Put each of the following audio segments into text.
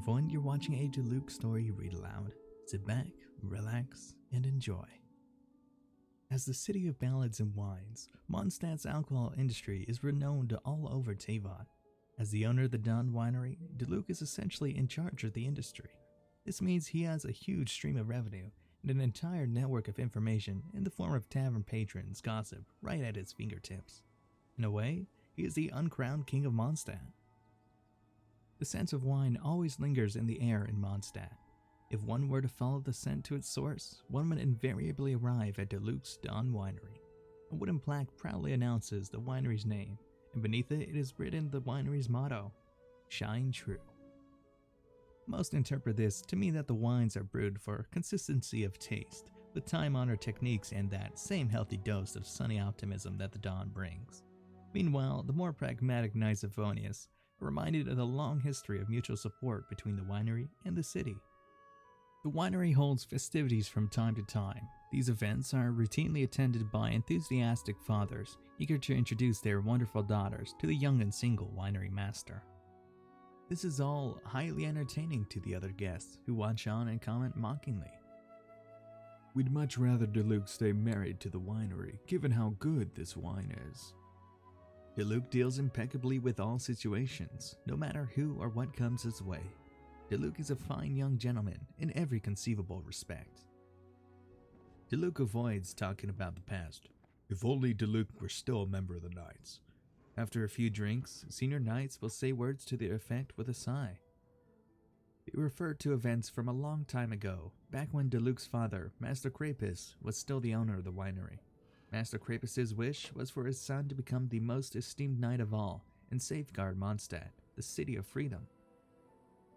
everyone, you're watching a Diluc story read aloud. Sit back, relax, and enjoy. As the city of ballads and wines, Mondstadt's alcohol industry is renowned all over Teyvat. As the owner of the Dawn Winery, Diluc is essentially in charge of the industry. This means he has a huge stream of revenue and an entire network of information in the form of tavern patrons' gossip right at his fingertips. In a way, he is the uncrowned king of Mondstadt. The scent of wine always lingers in the air in Mondstadt. If one were to follow the scent to its source, one would invariably arrive at Diluc's Dawn Winery. A wooden plaque proudly announces the winery's name, and beneath it is written the winery's motto, "Shine True." Most interpret this to mean that the wines are brewed for consistency of taste, with time-honored techniques and that same healthy dose of sunny optimism that the dawn brings. Meanwhile, the more pragmatic Knights of Favonius are reminded of the long history of mutual support between the winery and the city. The winery holds festivities from time to time. These events are routinely attended by enthusiastic fathers eager to introduce their wonderful daughters to the young and single winery master. This is all highly entertaining to the other guests who watch on and comment mockingly. "We'd much rather Diluc stay married to the winery, given how good this wine is." Diluc deals impeccably with all situations, no matter who or what comes his way. Diluc is a fine young gentleman in every conceivable respect. Diluc avoids talking about the past. If only Diluc were still a member of the Knights. After a few drinks, senior Knights will say words to the effect with a sigh. They refer to events from a long time ago, back when Diluc's father, Master Crapus, was still the owner of the winery. Master Crapus's wish was for his son to become the most esteemed knight of all and safeguard Mondstadt, the city of freedom.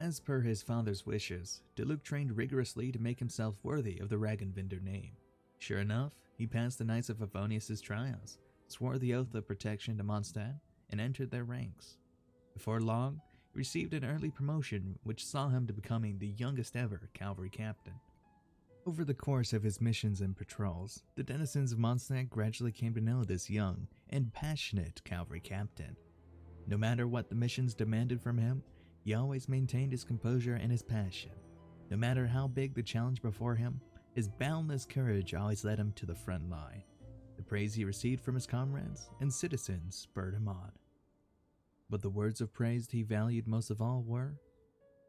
As per his father's wishes, Diluc trained rigorously to make himself worthy of the Ragenvinder name. Sure enough, he passed the Knights of Favonius' trials, swore the oath of protection to Mondstadt, and entered their ranks. Before long, he received an early promotion which saw him to becoming the youngest ever cavalry captain. Over the course of his missions and patrols, the denizens of Mondstadt gradually came to know this young and passionate cavalry captain. No matter what the missions demanded from him, he always maintained his composure and his passion. No matter how big the challenge before him, his boundless courage always led him to the front line. The praise he received from his comrades and citizens spurred him on. But the words of praise he valued most of all were,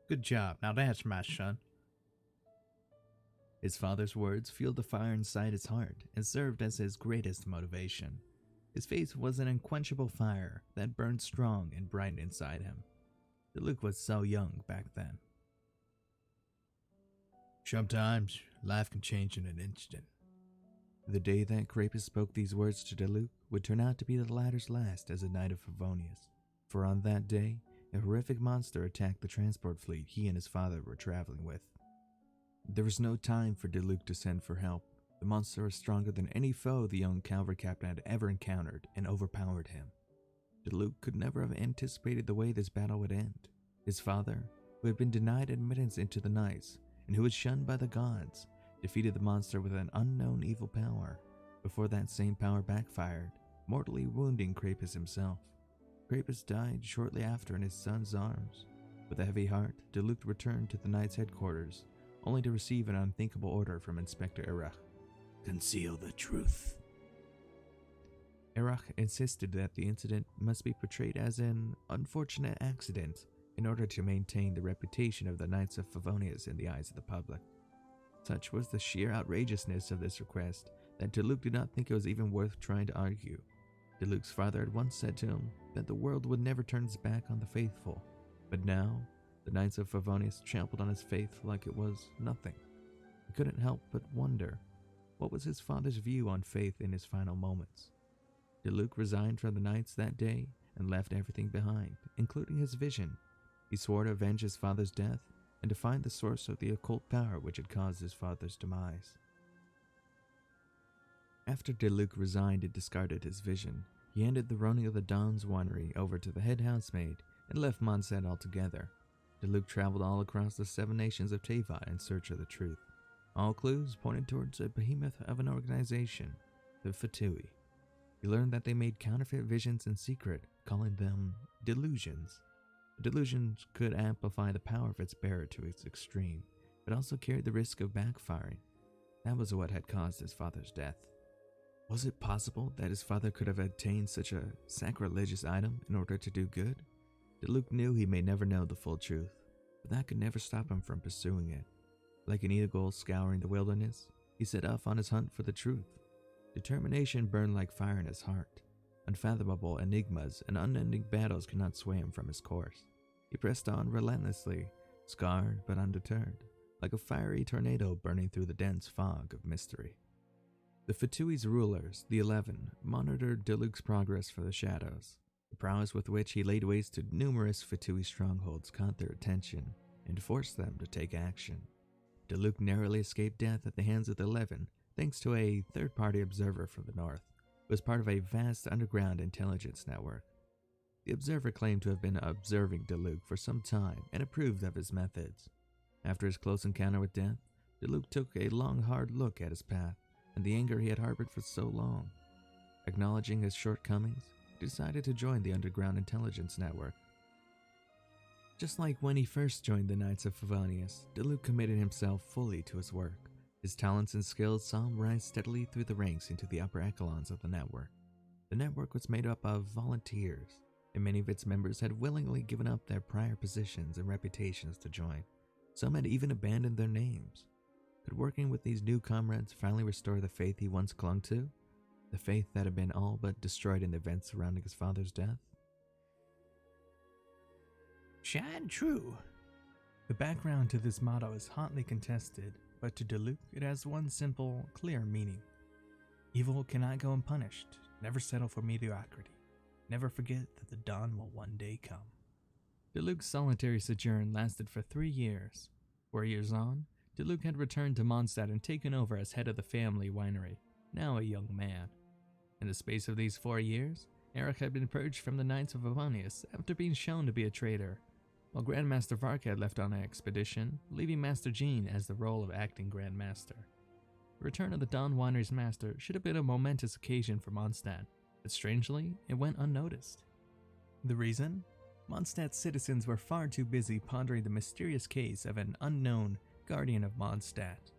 "Good job, now that's my son." His father's words fueled the fire inside his heart and served as his greatest motivation. His faith was an unquenchable fire that burned strong and bright inside him. Diluc was so young back then. "Sometimes life can change in an instant." The day that Crapus spoke these words to Diluc would turn out to be the latter's last as a Knight of Favonius, for on that day, a horrific monster attacked the transport fleet he and his father were traveling with. There was no time for Diluc to send for help. The monster was stronger than any foe the young cavalry captain had ever encountered and overpowered him. Diluc could never have anticipated the way this battle would end. His father, who had been denied admittance into the Knights and who was shunned by the gods, defeated the monster with an unknown evil power, before that same power backfired, mortally wounding Crapus himself. Crapus died shortly after in his son's arms. With a heavy heart, Diluc returned to the Knights' headquarters, only to receive an unthinkable order from Inspector Erach. "Conceal the truth." Erach insisted that the incident must be portrayed as an unfortunate accident in order to maintain the reputation of the Knights of Favonius in the eyes of the public. Such was the sheer outrageousness of this request that Diluc did not think it was even worth trying to argue. Diluc's father had once said to him that the world would never turn its back on the faithful, but now the Knights of Favonius trampled on his faith like it was nothing. He couldn't help but wonder, what was his father's view on faith in his final moments? Diluc resigned from the Knights that day and left everything behind, including his vision. He swore to avenge his father's death and to find the source of the occult power which had caused his father's demise. After Diluc resigned and discarded his vision, he handed the running of the Dawn's Winery over to the head housemaid and left Mondstadt altogether. Diluc traveled all across the 7 nations of Teyvat in search of the truth. All clues pointed towards a behemoth of an organization, the Fatui. He learned that they made counterfeit visions in secret, calling them delusions. The delusion could amplify the power of its bearer to its extreme, but also carried the risk of backfiring. That was what had caused his father's death. Was it possible that his father could have obtained such a sacrilegious item in order to do good? Diluc knew he may never know the full truth, but that could never stop him from pursuing it. Like an eagle scouring the wilderness, he set off on his hunt for the truth. Determination burned like fire in his heart. Unfathomable enigmas and unending battles could not sway him from his course. He pressed on relentlessly, scarred but undeterred, like a fiery tornado burning through the dense fog of mystery. The Fatui's rulers, the 11, monitored Diluc's progress for the shadows. The prowess with which he laid waste to numerous Fatui strongholds caught their attention and forced them to take action. Diluc narrowly escaped death at the hands of the 11, thanks to a third-party observer from the north, who was part of a vast underground intelligence network. The observer claimed to have been observing Diluc for some time and approved of his methods. After his close encounter with death, Diluc took a long, hard look at his path and the anger he had harbored for so long. Acknowledging his shortcomings, he decided to join the underground intelligence network. Just like when he first joined the Knights of Favonius, Diluc committed himself fully to his work. His talents and skills saw him rise steadily through the ranks into the upper echelons of the network. The network was made up of volunteers, and many of its members had willingly given up their prior positions and reputations to join. Some had even abandoned their names. Could working with these new comrades finally restore the faith he once clung to? The faith that had been all but destroyed in the events surrounding his father's death? Shine true. The background to this motto is hotly contested, but to Diluc it has one simple, clear meaning. Evil cannot go unpunished. Never settle for mediocrity. Never forget that the dawn will one day come. Diluc's solitary sojourn lasted for 3 years. 4 years on, Diluc had returned to Mondstadt and taken over as head of the family winery, now a young man. In the space of these 4 years, Eric had been purged from the Knights of Favonius after being shown to be a traitor, while Grandmaster Vark had left on an expedition, leaving Master Jean as the role of acting Grand Master. The return of the Dawn Winery's Master should have been a momentous occasion for Mondstadt, but strangely, it went unnoticed. The reason? Mondstadt's citizens were far too busy pondering the mysterious case of an unknown guardian of Mondstadt.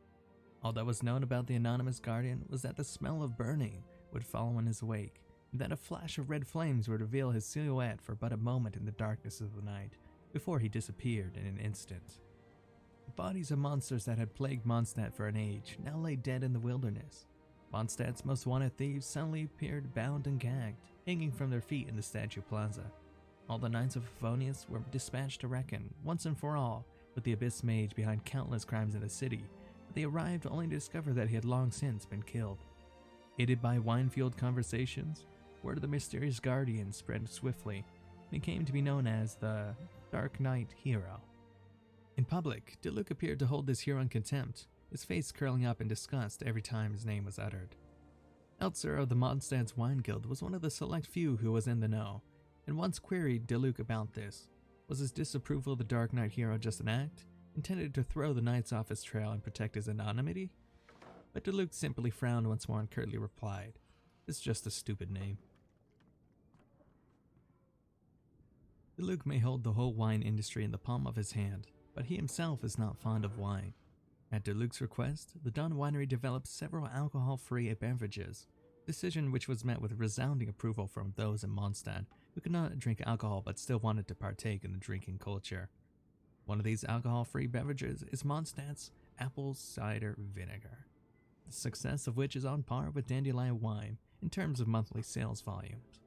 All that was known about the anonymous guardian was that the smell of burning would follow in his wake, and that a flash of red flames would reveal his silhouette for but a moment in the darkness of the night, before he disappeared in an instant. The bodies of monsters that had plagued Mondstadt for an age now lay dead in the wilderness. Mondstadt's most wanted thieves suddenly appeared bound and gagged, hanging from their feet in the statue plaza. All the Knights of Favonius were dispatched to reckon, once and for all, with the Abyss Mage behind countless crimes in the city, but they arrived only to discover that he had long since been killed. Aided by wine-fueled conversations, word of the mysterious guardian spread swiftly, and he came to be known as the Dark Knight Hero. In public, Diluc appeared to hold this hero in contempt, his face curling up in disgust every time his name was uttered. Eltzer of the Mondstadt's Wine Guild was one of the select few who was in the know, and once queried Diluc about this. Was his disapproval of the Dark Knight Hero just an act, intended to throw the knights off his trail and protect his anonymity? But Diluc simply frowned once more and curtly replied, "It's just a stupid name." Diluc may hold the whole wine industry in the palm of his hand, but he himself is not fond of wine. At Diluc's request, the Dawn Winery developed several alcohol-free beverages, a decision which was met with resounding approval from those in Mondstadt who could not drink alcohol but still wanted to partake in the drinking culture. One of these alcohol-free beverages is Mondstadt's apple cider vinegar, the success of which is on par with dandelion wine in terms of monthly sales volumes.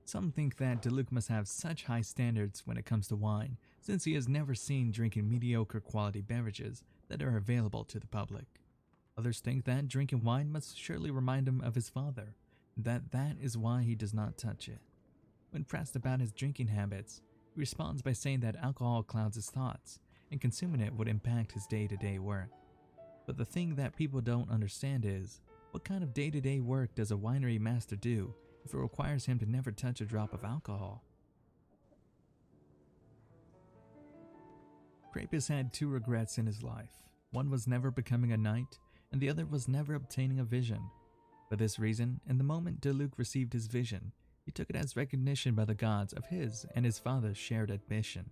Some think that Diluc must have such high standards when it comes to wine, since he has never seen drinking mediocre quality beverages that are available to the public. Others think that drinking wine must surely remind him of his father, and that is why he does not touch it. When pressed about his drinking habits, he responds by saying that alcohol clouds his thoughts, and consuming it would impact his day-to-day work. But the thing that people don't understand is, what kind of day-to-day work does a winery master do if it requires him to never touch a drop of alcohol? Krapus had 2 regrets in his life. One was never becoming a knight, and the other was never obtaining a vision. For this reason, in the moment Diluc received his vision, He took it as recognition by the gods of his and his father's shared ambition.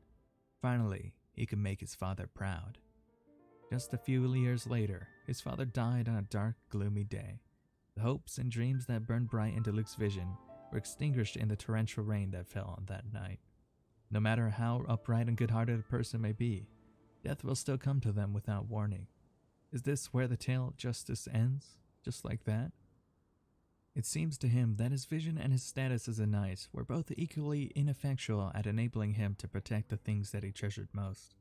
Finally, he could make his father proud. Just a few years later, his father died on a dark, gloomy day. The hopes and dreams that burned bright in Diluc's vision were extinguished in the torrential rain that fell on that night. No matter how upright and good-hearted a person may be, death will still come to them without warning. Is this where the tale of justice ends? Just like that? It seems to him that his vision and his status as a knight were both equally ineffectual at enabling him to protect the things that he treasured most.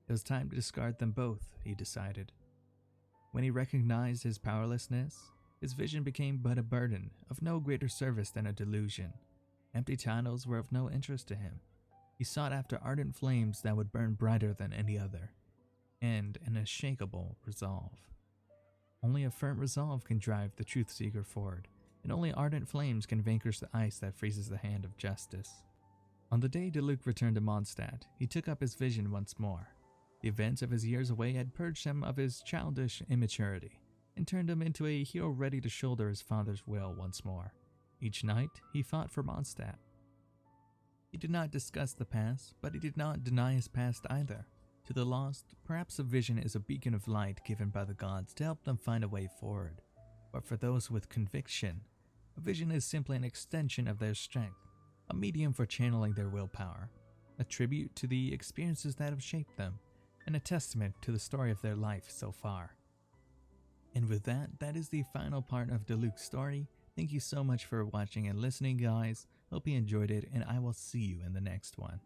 It was time to discard them both, he decided. When he recognized his powerlessness, his vision became but a burden, of no greater service than a delusion. Empty titles were of no interest to him. He sought after ardent flames that would burn brighter than any other, and an unshakable resolve. Only a firm resolve can drive the truth seeker forward, and only ardent flames can vanquish the ice that freezes the hand of justice. On the day Diluc returned to Mondstadt, he took up his vision once more. The events of his years away had purged him of his childish immaturity, and turned him into a hero ready to shoulder his father's will once more. Each night, he fought for Mondstadt. He did not discuss the past, but he did not deny his past either. To the lost, perhaps a vision is a beacon of light given by the gods to help them find a way forward. But for those with conviction, a vision is simply an extension of their strength, a medium for channeling their willpower, a tribute to the experiences that have shaped them, and a testament to the story of their life so far. And with that, that is the final part of Diluc's story. Thank you so much for watching and listening, guys. Hope you enjoyed it, and I will see you in the next one.